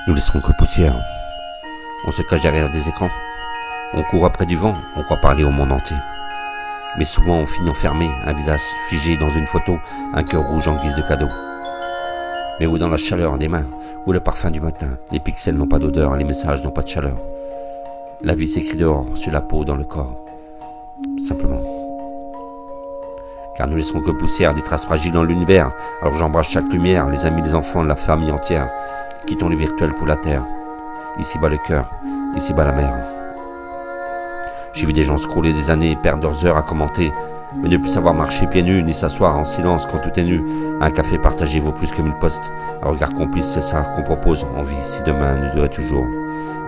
Nous laisserons que poussière. On se cache derrière des écrans. On court après du vent, on croit parler au monde entier. Mais souvent on finit enfermé, un visage figé dans une photo, un cœur rouge en guise de cadeau. Mais où dans la chaleur des mains, où le parfum du matin, les pixels n'ont pas d'odeur, les messages n'ont pas de chaleur. La vie s'écrit dehors, sur la peau, dans le corps. Simplement. Car nous laisserons que poussière, des traces fragiles dans l'univers. Alors j'embrasse chaque lumière, les amis, les enfants, la famille entière. Quittons les virtuels pour la terre. Ici-bas le cœur, ici-bas la mer. J'ai vu des gens scroller des années, perdre leurs heures à commenter, mais ne plus savoir marcher pieds nus, ni s'asseoir en silence quand tout est nu. Un café partagé vaut plus que 1000 posts. Un regard complice, c'est ça qu'on propose en vie, si demain nous durait toujours.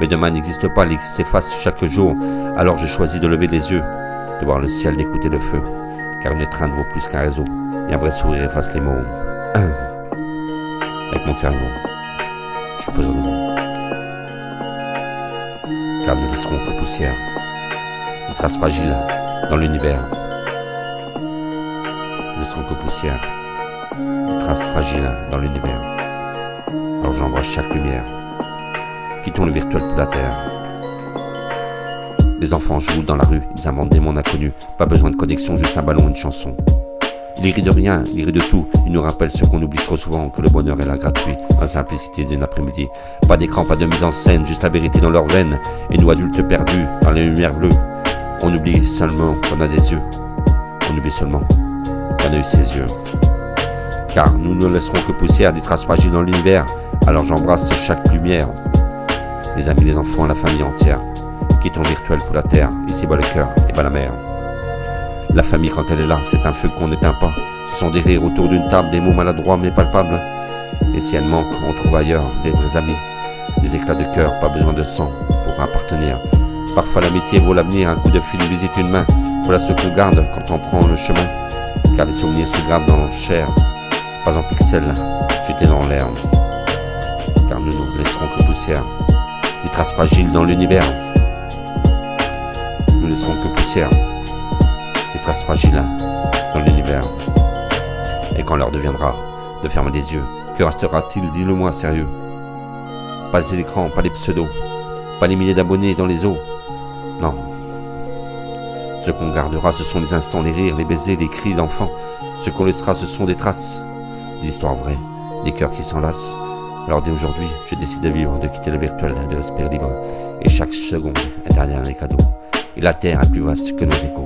Mais demain n'existe pas, il s'efface chaque jour. Alors je choisis de lever les yeux, de voir le ciel, d'écouter le feu. Car une étreinte vaut plus qu'un réseau, et un vrai sourire efface les mots. Avec mon cœur et je suis pesant de mots. Car nous laisserons que poussière, des traces fragiles dans l'univers. Nous laisserons que poussière, des traces fragiles dans l'univers. Alors j'embrasse chaque lumière. Quittons le virtuel pour la terre. Les enfants jouent dans la rue, ils inventent des mondes inconnus. Pas besoin de connexion, juste un ballon, une chanson. Ils rient de rien, ils rient de tout. Ils nous rappellent ce qu'on oublie trop souvent, que le bonheur est là gratuit, la simplicité d'une après-midi. Pas d'écran, pas de mise en scène, juste la vérité dans leurs veines. Et nous adultes perdus dans les lumières bleues, on oublie seulement qu'on a des yeux. On oublie seulement qu'on a eu ses yeux. Car nous ne laisserons que poussière, des traces fragiles dans l'univers. Alors j'embrasse chaque lumière. Les amis, les enfants, la famille entière. Quittons le virtuel pour la terre, ici-bas le cœur et bas la mer. La famille quand elle est là, c'est un feu qu'on n'éteint pas. Ce sont des rires autour d'une table, des mots maladroits mais palpables. Et si elle manque, on trouve ailleurs des vrais amis. Des éclats de cœur, pas besoin de sang pour appartenir. Parfois l'amitié vaut l'avenir, un coup de fil, une visite, une main. Voilà ce qu'on garde quand on prend le chemin. Car les souvenirs se gravent dans la chair, pas en pixels, jetés dans l'air. Car nous ne laisserons que poussière, des traces fragiles dans l'univers. Nous laisserons que poussière, des traces fragiles dans l'univers. Et quand l'heure deviendra de fermer les yeux, que restera-t-il, dis-le-moi sérieux? Pas les écrans, pas les pseudos, pas les milliers d'abonnés dans les eaux. Non. Ce qu'on gardera, ce sont les instants, les rires, les baisers, les cris d'enfants. Ce qu'on laissera, ce sont des traces, des histoires vraies, des cœurs qui s'enlacent. Alors dès aujourd'hui, je décide de vivre, de quitter le virtuel, de respirer libre. Et chaque seconde est un dernier cadeau. Et la terre est plus vaste que nos échos.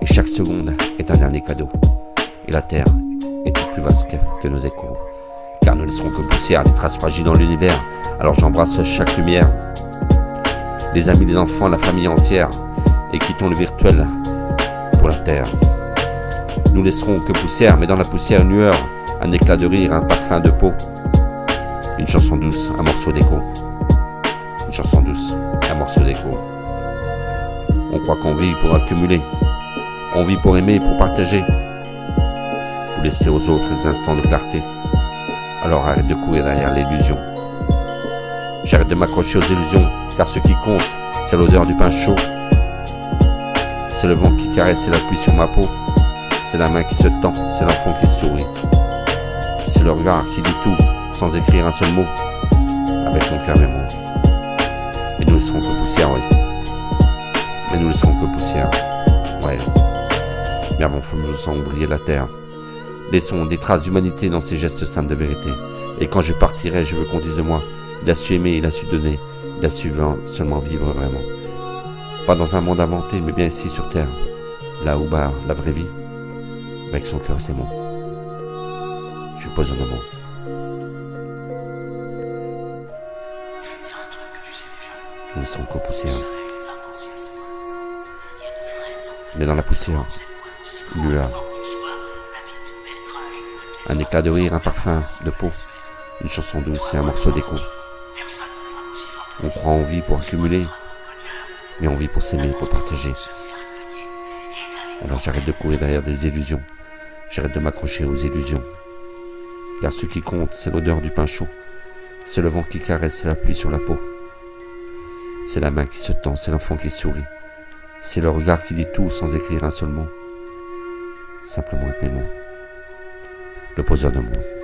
Et chaque seconde est un dernier cadeau. Et la terre est plus vaste que nos échos. Car nous laisserons que poussière, des traces fragiles dans l'univers. Alors j'embrasse chaque lumière. Les amis, les enfants, la famille entière. Et quittons le virtuel pour la terre. Nous laisserons que poussière, mais dans la poussière une lueur, un éclat de rire, un parfum de peau. Une chanson douce, un morceau d'écho. Une chanson douce, un morceau d'écho. On croit qu'on vit pour accumuler. On vit pour aimer, pour partager. Pour laisser aux autres des instants de clarté. Alors arrête de courir derrière l'illusion. J'arrête de m'accrocher aux illusions, car ce qui compte, c'est l'odeur du pain chaud. C'est le vent qui caresse et la pluie sur ma peau. C'est la main qui se tend, c'est l'enfant qui sourit. C'est le regard qui dit tout, sans écrire un seul mot. Avec mon cœur et mon. Et nous laisserons que poussière, oui. Mais nous laisserons que poussière, ouais. Mais avant, faisons briller la terre. Laissons des traces d'humanité dans ces gestes simples de vérité. Et quand je partirai, je veux qu'on dise de moi, il a su aimer, il a su donner, il a su seulement vivre vraiment. Pas dans un monde inventé, mais bien ici sur terre, là où bat la vraie vie, avec son cœur et ses mots. Je suis posé en mots. Nous laisserons que poussière. Mais dans la poussière, une lueur. Un éclat de rire, un parfum de peau. Une chanson douce et un morceau d'écho. On croit en vie pour accumuler, mais on vit pour s'aimer, pour partager. Alors j'arrête de courir derrière des illusions. J'arrête de m'accrocher aux illusions. Car ce qui compte, c'est l'odeur du pain chaud. C'est le vent qui caresse la pluie sur la peau. C'est la main qui se tend, c'est l'enfant qui sourit. C'est le regard qui dit tout sans écrire un seul mot. Simplement avec mes mots. Le poseur de mots.